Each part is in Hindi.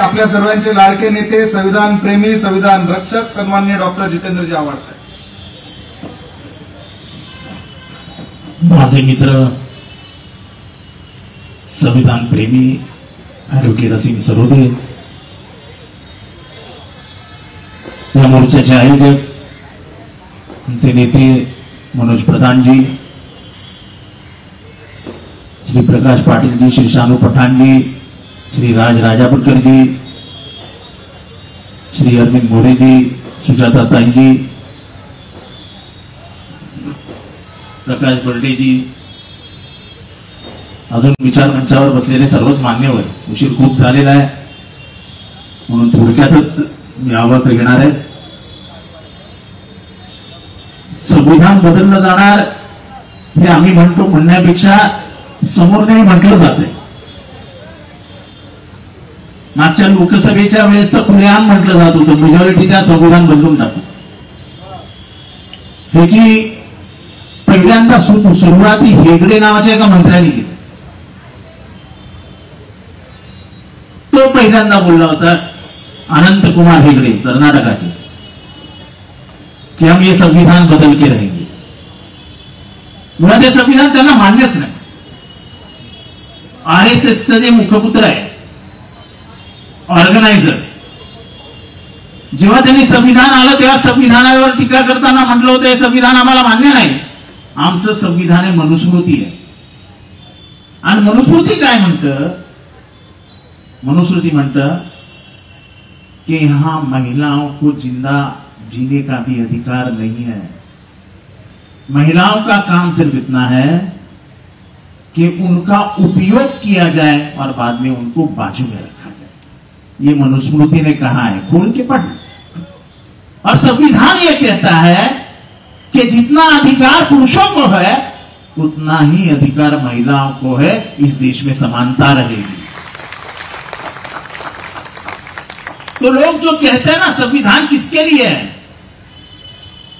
आपल्या सर्वांचे लाडके नेते, संविधान प्रेमी, संविधान रक्षक सन्माननीय डॉक्टर जितेंद्रजी आव्हाड साहेब. माझे मित्र संविधान प्रेमी ॲडव्होकेट असीम सरोदे, या मोर्चाचे आयोजक आमचे नेते मनोज प्रधानजी, श्री प्रकाश पाटील जी, श्री शानू पठाण जी, श्री राज राजापूरकर जी, श्री अरविंद मोरे जी, सुजाता ताई जी, प्रकाश बर्डे जी, अजून विचार मंचावर बसलेले सर्वच मान्यवर. उशीर खूप झालेला आहे म्हणून थोडक्यातच मी आवाज घेणार आहे. संविधान बदललं जाणार हे आम्ही म्हणतो म्हणण्यापेक्षा समोरने म्हटलं जाते. मागच्या लोकसभेच्या वेळेस तर खुलेआम म्हटलं जात होतं मेजॉरिटी त्या संविधान बदलून टाकू. ह्याची पहिल्यांदा सुरुवात हेगडे नावाच्या एका मंत्र्यांनी केली. तो पहिल्यांदा बोलला होता, अनंत कुमार हेगड़े कर्नाटकाचे, कि हम ये संविधान बदल के रहेंगे. मुळात हे संविधान त्यांना मान्यच नाही. आरएसएसचं जे मुखपुत्र आहे, ऑर्गनायझर, जेव्हा त्यांनी संविधान आलं तेव्हा संविधानावर टीका करताना म्हटलं होतं हे संविधान आम्हाला मान्य नाही, आमचं संविधान हे मनुस्मृती आहे. आणि मनुस्मृती काय म्हणतं? मनुस्मृती म्हणतं कि यहां महिलाओं को जिंदा जीने का भी अधिकार नहीं है. महिलाओं का काम सिर्फ इतना है कि उनका उपयोग किया जाए और बाद में उनको बाजू में रखा जाए. ये मनुस्मृति ने कहा है, खोल के पढ़. और संविधान ये कहता है कि जितना अधिकार पुरुषों को है उतना ही अधिकार महिलाओं को है. इस देश में समानता रहेगी. तो लोग जो कहते हैं ना संविधान किसके लिए है,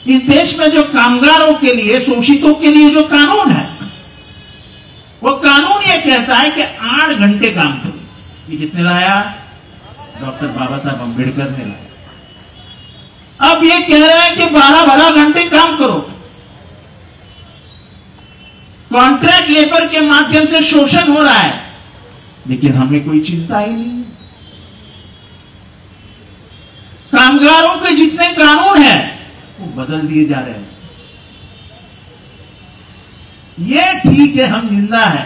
इस देश में जो कामगारों के लिए, शोषितों के लिए जो कानून है, वो कानून ये कहता है कि 8 घंटे काम करो. ये किसने लाया? डॉक्टर बाबा साहब अम्बेडकर ने लाया. अब ये कह रहे हैं कि 12 घंटे काम करो. कॉन्ट्रैक्ट लेबर के माध्यम से शोषण हो रहा है, लेकिन हमें कोई चिंता ही नहीं. कामगारों के जितने कानून हैं वो बदल दिए जा रहे हैं. ये ठीक है, हम जिंदा है,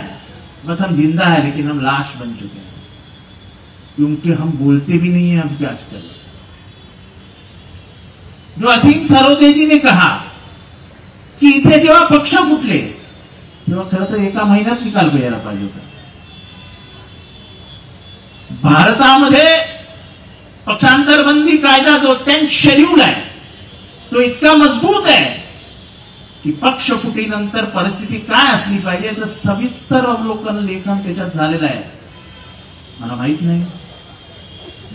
बस हम जिंदा है, लेकिन हम लाश बन चुके हैं क्योंकि हम बोलते भी नहीं है. अब क्या आजकल जो असीम सरोदे जी ने कहा की इथे जेव्हा पक्ष फुटले तेव्हा खरं तर एका महिन्यात निकाल यायला पाहिजे होता. भारतामध्ये पक्षांतरबंदी कायदा जो 10th शेड्यूल आहे तो इतका मजबूत आहे की पक्ष फुटीनंतर परिस्थिती काय असली पाहिजे याचं सविस्तर अवलोकन लेखन त्याच्यात झालेलं आहे. मला माहित नाही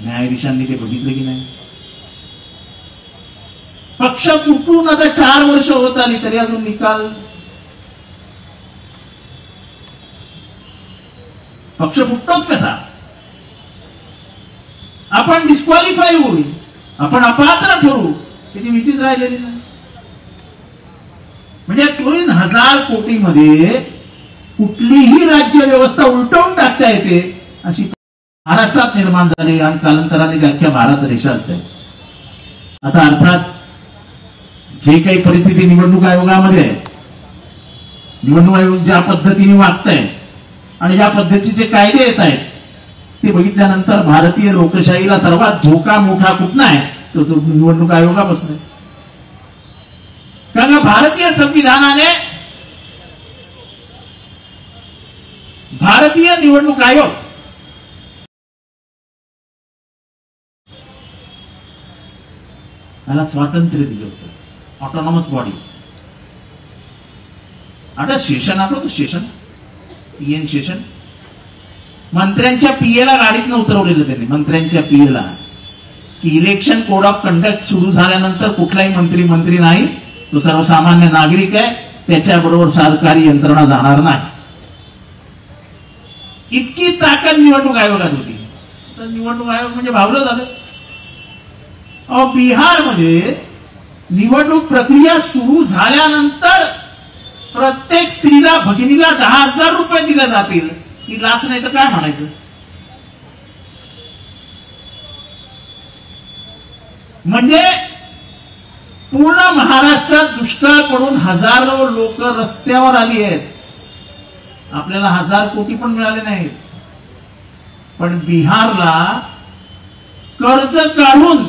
न्यायाधीशांनी ते बघितलं की नाही. पक्ष फुटून आता 4 वर्ष होत आली तरी अजून निकाल. पक्ष फुटतोच कसा? आपण डिस्क्वालिफाय होईल, आपण अपात्र ठरू, त्याची भीतीच राहिलेली नाही. म्हणजे 3000 कोटीमध्ये कुठलीही राज्य व्यवस्था उलटवून टाकता येते अशी महाराष्ट्रात निर्माण झाली आणि कालांतराने अख्ख्या भारत देशात आहे. आता अर्थात जे काही परिस्थिती निवडणूक आयोगामध्ये आहे, निवडणूक आयोग ज्या पद्धतीने वागतंय आणि ज्या पद्धतीचे कायदे येत आहेत ते बघितल्यानंतर भारतीय लोकशाहीला सर्वात धोका मोठा कुठला आहे तो निवडणूक आयोगापासून आहे. कारण भारतीय संविधानाने भारतीय निवडणूक आयोग याला स्वातंत्र्य दिलं होतं. Autonomous body. आता सेशन आठवतो, सेशन पीएन सेशन मंत्र्यांच्या पीएला गाडीत उतरवलेलं त्यांनी. मंत्र्यांच्या पीएला की इलेक्शन कोड ऑफ कंडक्ट सुरू झाल्यानंतर कुठलाही मंत्री नाही, तो सर्वसामान्य नागरिक आहे, त्याच्याबरोबर सरकारी यंत्रणा जाणार नाही. इतकी ताकद निवडणूक आयोगात होती. तर निवडणूक आयोग म्हणजे भावलं झालं. बिहारमध्ये निवडणूक प्रक्रिया सुरू झाल्यानंतर प्रत्येक स्त्रीला भगिनीला 10,000 रुपये दिले जातील. ही लाच नाही तर काय म्हणायचं. म्हणजे पूर्ण महाराष्ट्रात दुष्काळ पडून हजारो लोक रस्त्यावर आली आहेत. आपल्याला 1,000 कोटी पण मिळाले नाहीत. पण बिहारला कर्ज काढून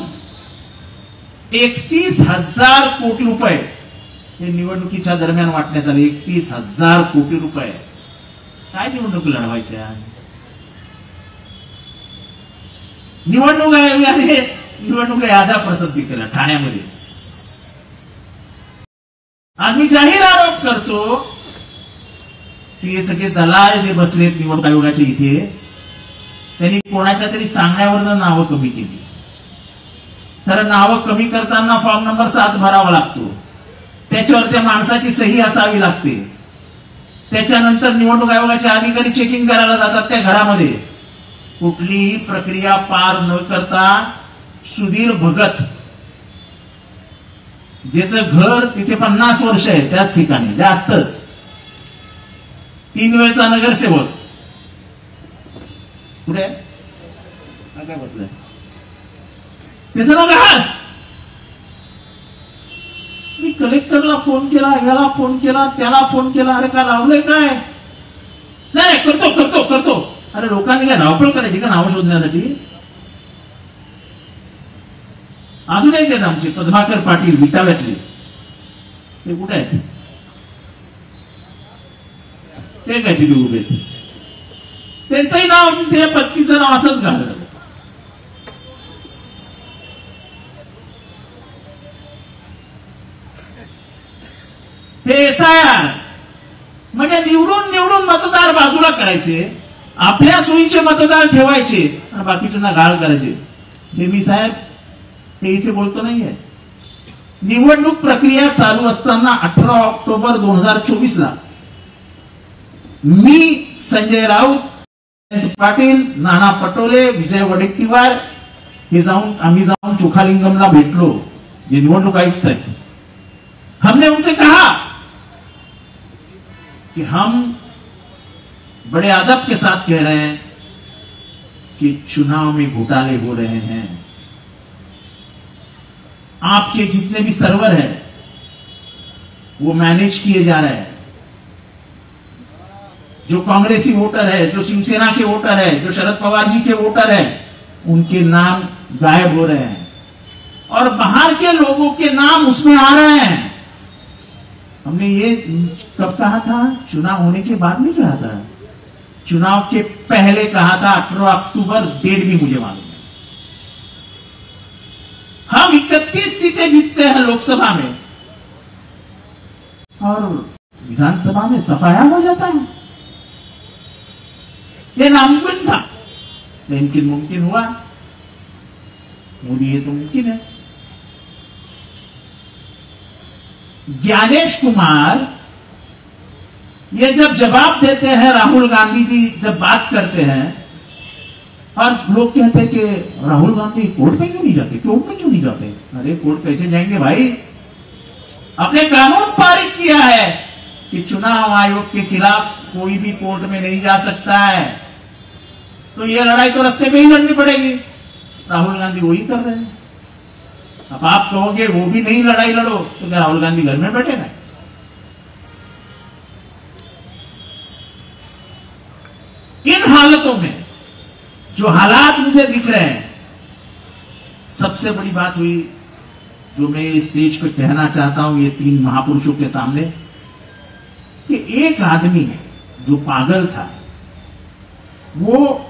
31,000 कोटी रुपये हे निवडणुकीच्या दरम्यान वाटण्यात आले. 31,000 कोटी रुपये. काय निवडणूक लढवायच्या. निवडणूक आयोगाने निवडणूक याद्या प्रसिद्ध केल्या ठाण्यामध्ये. आज मी जाहीर आरोप करतो की हे सगळे दलाल जे बसलेत निवडणूक आयोगाच्या इथे, त्यांनी कोणाच्या तरी सांगण्यावरनं नावं कमी केली. तर नावं कमी करताना फॉर्म नंबर 7 भरावा लागतो. त्याच्यावर त्या माणसाची सही असावी लागते. त्याच्यानंतर निवडणूक आयोगाच्या अधिकारी चेकिंग करायला जातात त्या घरामध्ये. कुठलीही प्रक्रिया पार न करता सुधीर भगत, ज्याचं घर तिथे 50 वर्ष आहे त्याच ठिकाणी, जास्तच, 3 वेळचा नगरसेवक, कुठे काय बसलाय, त्याचं नाव काय. मी कलेक्टरला फोन केला, याला फोन केला, त्याला फोन केला. अरे का लावलंय काय. नाही करतो करतो करतो. अरे लोकांनी काय धावपळ करायची का नाव शोधण्यासाठी. अजून एक आहेत आमचे पद्माकर पाटील विटाव्यातले. ते कुठे आहेत. ते काय तिथे उभे. त्यांचंही नाव त्या पत्नीचं नाव असंच घाललं. हे एसआयआर म्हणजे निवडून निवडून मतदार बाजूला करायचे, आपल्या सोयीचे मतदार ठेवायचे आणि बाकीच्यांना गाळ करायचे. हे मी साहेब हे इथे बोलतो नाहीये. निवडणूक प्रक्रिया चालू असताना 18 ऑक्टोबर 2024 ला मी, संजय राऊत पाटील, नाना पटोले, विजय वडेट्टीवार आम्ही जाऊन चोखालिंगमला भेटलो, जे निवडणूक आयुक्त आहेत. हमने उनसे कहा कि हम बड़े अदब के साथ कह रहे हैं कि चुनाव में घोटाले हो रहे हैं. आपके जितने भी सर्वर हैं वो मैनेज किए जा रहे हैं. जो कांग्रेसी वोटर है, जो शिवसेना के वोटर है, जो शरद पवार जी के वोटर है, उनके नाम गायब हो रहे हैं और बाहर के लोगों के नाम उसमें आ रहे हैं. हमने ये कब कहा था. चुनाव होने के बाद नहीं कहा था, चुनाव के पहले कहा था. 18 अक्टूबर डेट भी मुझे मालूम है. हम 31 सीटें जीतते हैं लोकसभा में और विधानसभा में सफाया हो जाता है. ये नामुमकिन था, लेकिन मुमकिन हुआ. मोदी ये तो मुमकिन है. ज्ञानेश कुमार ये जब जवाब देते हैं, राहुल गांधी जी जब बात करते हैं और लोग कहते हैं कि राहुल गांधी कोर्ट में क्यों नहीं जाते, कोर्ट में क्यों नहीं जाते. अरे कोर्ट कैसे जाएंगे भाई. अपने कानून पारित किया है कि चुनाव आयोग के खिलाफ कोई भी कोर्ट में नहीं जा सकता है. तो ये लड़ाई तो रास्ते पे ही लड़नी पड़ेगी. राहुल गांधी वही कर रहे हैं. अब आप कहोगे वो भी नहीं लड़ाई लड़ो, तो क्या राहुल गांधी घर में बैठे ना. इन हालतों में जो हालात मुझे दिख रहे हैं, सबसे बड़ी बात हुई जो मैं इस स्टेज पे कहना चाहता हूं ये 3 महापुरुषों के सामने, कि एक आदमी जो पागल था वो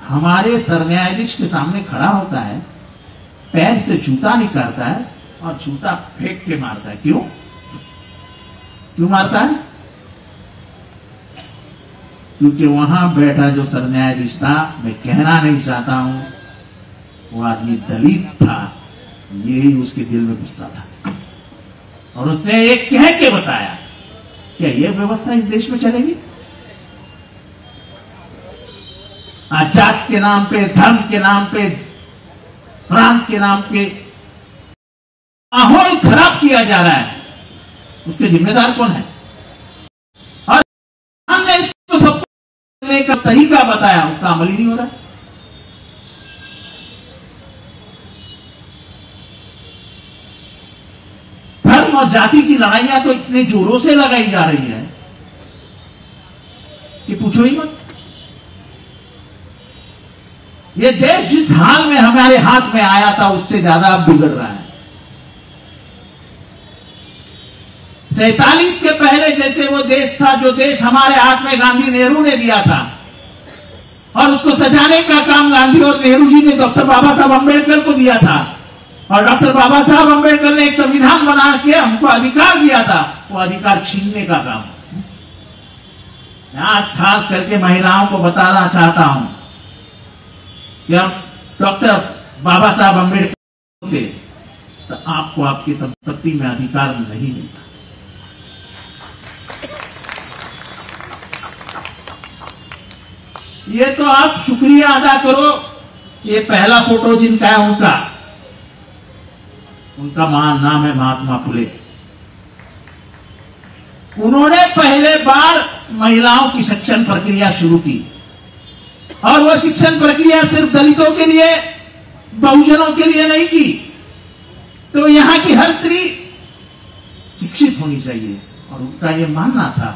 हमारे सरन्यायाधीश के सामने खड़ा होता है, पैर से जूता निकालता है और जूता फेंक के मारता है. क्यों क्यों मारता है. क्योंकि वहां बैठा जो सरन्यायाधीश था, मैं कहना नहीं चाहता हूं, वो आदमी दलित था. यही उसके दिल में गुस्सा था और उसने एक कह के बताया, क्या यह व्यवस्था इस देश में चलेगी. जात के नाम पे, धर्म के नाम पे, प्रांत के नाम पे माहौल खराब किया जा रहा है, उसके जिम्मेदार कौन है? और हमने इसको सब करने का तरीका बताया, उसका अमल ही नहीं हो रहा है। धर्म और जाति की लड़ाइयां तो इतने जोरों से लगाई जा रही है कि पूछो ही मत। ये देश जिस हाल में हमारे हाथ में आया था उससे ज्यादा अब बिगड़ रहा है। 47 के पहले जैसे वो देश था, जो देश हमारे हाथ में गांधी नेहरू ने दिया था, और उसको सजाने का काम गांधी और नेहरू जी ने डॉक्टर बाबा साहब अंबेडकर को दिया था, और डॉक्टर बाबा साहब अंबेडकर ने एक संविधान बना के हमको अधिकार दिया था, वो अधिकार छीनने का काम। आज खास करके महिलाओं को बताना चाहता हूं कि अब डॉक्टर बाबा साहब अंबेडकर होते तो आपको आपकी संपत्ति में अधिकार नहीं मिलता। ये तो आप शुक्रिया अदा करो। ये पहला फोटो जिनका है उनका नाम है महात्मा फुले। उन्होंने पहले बार महिलाओं की शिक्षण प्रक्रिया शुरू की, और वह शिक्षण प्रक्रिया सिर्फ दलितों के लिए, बहुजनों के लिए नहीं की। तो यहां की हर स्त्री शिक्षित होनी चाहिए, और उनका यह मानना था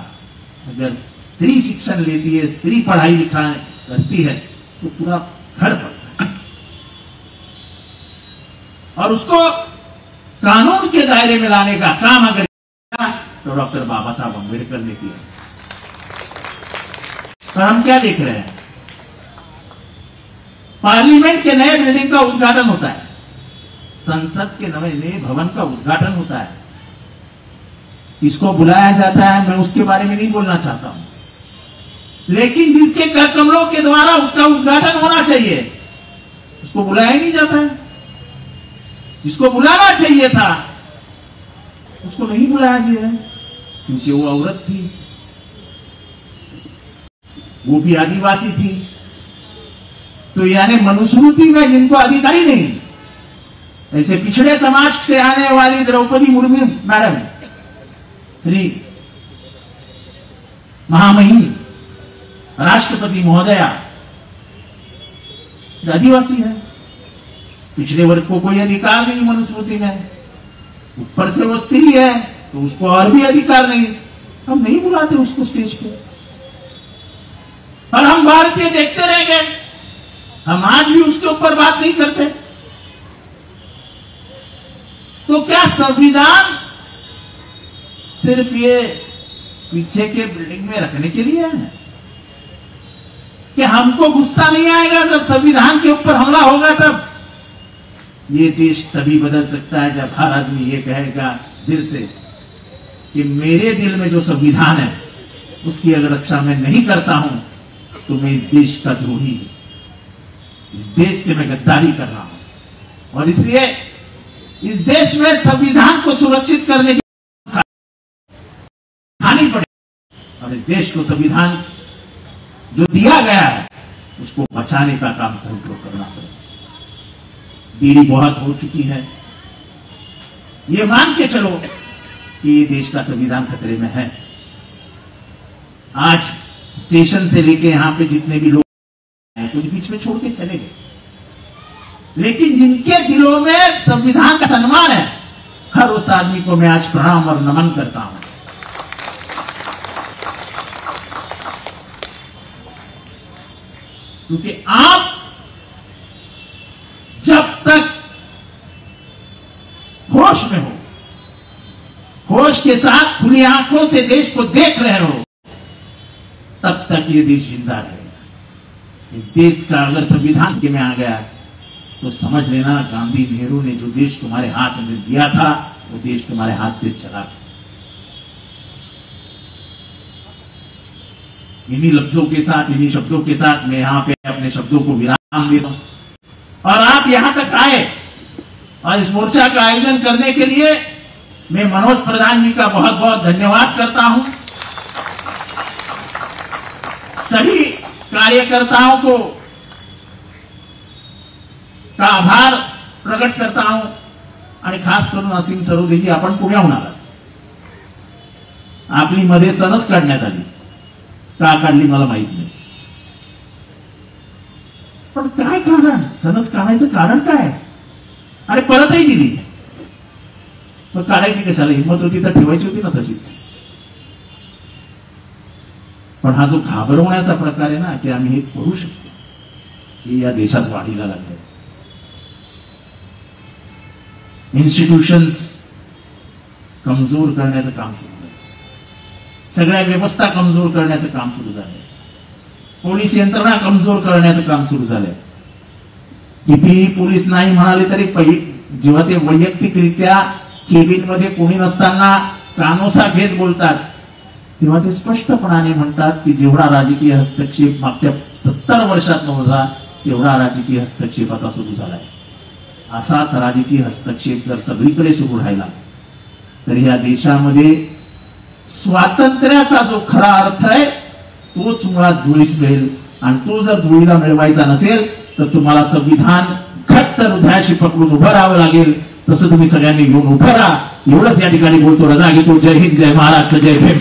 अगर स्त्री शिक्षण लेती है, स्त्री पढ़ाई लिखाई करती है तो पूरा घर पड़ता है। और उसको कानून के दायरे में लाने का काम अगर तो डॉक्टर बाबा साहब अंबेडकर ने किया। और हम क्या देख रहे हैं? पार्लियामेंट के नए बिल्डिंग का उद्घाटन होता है, संसद के नए भवन का उद्घाटन होता है। किसको बुलाया जाता है मैं उसके बारे में नहीं बोलना चाहता हूं, लेकिन जिसके कर कमलों के द्वारा उसका उद्घाटन होना चाहिए उसको बुलाया ही नहीं जाता है। जिसको बुलाना चाहिए था उसको नहीं बुलाया गया है, क्योंकि वो औरत थी, वो भी आदिवासी थी। तो यानी मनुस्मृति में जिनको अधिकार ही नहीं, ऐसे पिछड़े समाज से आने वाली द्रौपदी मुर्मू मैडम, श्री महामहिम राष्ट्रपति महोदया, आदिवासी है। पिछड़े वर्ग को कोई अधिकार नहीं मनुस्मृति में, ऊपर से वो स्त्री है तो उसको और भी अधिकार नहीं। हम नहीं बुलाते उसको स्टेज पे, और हम भारतीय देखते रह गए। हम आज भी उसके ऊपर बात नहीं करते। तो क्या संविधान सिर्फ ये पीछे के बिल्डिंग में रखने के लिए है? कि हमको गुस्सा नहीं आएगा जब संविधान के ऊपर हमला होगा? तब ये देश तभी बदल सकता है जब हर आदमी ये कहेगा दिल से कि मेरे दिल में जो संविधान है उसकी अगर रक्षा मैं नहीं करता हूं तो मैं इस देश का द्रोही हूं, इस देश से मैं गद्दारी कर रहा हूं। और इसलिए इस देश में संविधान को सुरक्षित करने की खानी पड़ेगी, और इस देश को संविधान जो दिया गया है उसको बचाने का काम हमको करना पड़ेगा। देरी बहुत हो चुकी है, ये मान के चलो कि ये देश का संविधान खतरे में है। आज स्टेशन से लेके यहां पे जितने भी लोग हैं कुछ बीच में छोड़ के चले गए, लेकिन जिनके दिलों में संविधान का सम्मान है, हर उस आदमी को मैं आज प्रणाम और नमन करता हूं। क्योंकि आप जब तक होश में हो, होश के साथ खुली आंखों से देश को देख रहे हो, तब तक ये देश जिंदा रहेगा। इस देश का अगर संविधान के में आ गया तो समझ लेना गांधी नेहरू ने जो देश तुम्हारे हाथ में दिया था वो देश तुम्हारे हाथ से चला गया। इन्हीं लफ्जों के साथ, इन्हीं शब्दों के साथ मैं यहां पे अपने शब्दों को विराम देता हूं। और आप यहां तक आए और इस मोर्चा का आयोजन करने के लिए मैं मनोज प्रधान जी का बहुत बहुत धन्यवाद करता हूं। सभी कार्यकर्ताओं को का आभार प्रकट करता आहो आणि खास करून असीम सरोदेजी आपण पुण्याहून आलात. आपली मध्ये सनद काढण्यात आली, का काढली मला माहित नाही, पण काय कारण, सनद काढायचं कारण काय, आणि परतही दिली. मग काढायची कशाला, हिंमत होती तर ठेवायची होती ना तशीच. पण हा जो घाबरवण्याचा प्रकार आहे ना, की आम्ही हे करू शकतो, हे या देशात वाढीला लागले. इन्स्टिट्यूशन्स कमजोर करण्याचं काम सुरू झालं, सगळ्या व्यवस्था कमजोर करण्याचं काम सुरू झालंय, पोलीस यंत्रणा कमजोर करण्याचं काम सुरू झालंय. कितीही पोलीस नाही म्हणाले तरी जेव्हा ते वैयक्तिकरित्या केबिन मध्ये कोणी नसताना कानोसा घेत बोलतात, तेव्हा ते स्पष्टपणाने म्हणतात की जेवढा राजकीय हस्तक्षेप मागच्या 70 वर्षात नव्हता तेवढा राजकीय हस्तक्षेप आता सुरू झालाय. असाच राजकीय हस्तक्षेप जर सगळीकडे सुरू राहिला तर या देशामध्ये स्वातंत्र्याचा जो खरा अर्थ आहे तोच मुळात धुळीस मिळेल. आणि तो जर धुळीला मिळवायचा नसेल तर तुम्हाला संविधान घट्ट हृदयाशी पकडून उभं राहावं लागेल. तसं तुम्ही सगळ्यांनी घेऊन उभं राहा. एवढंच या ठिकाणी बोलतो, रजा घेतो. जय हिंद, जय महाराष्ट्र, जय भीम.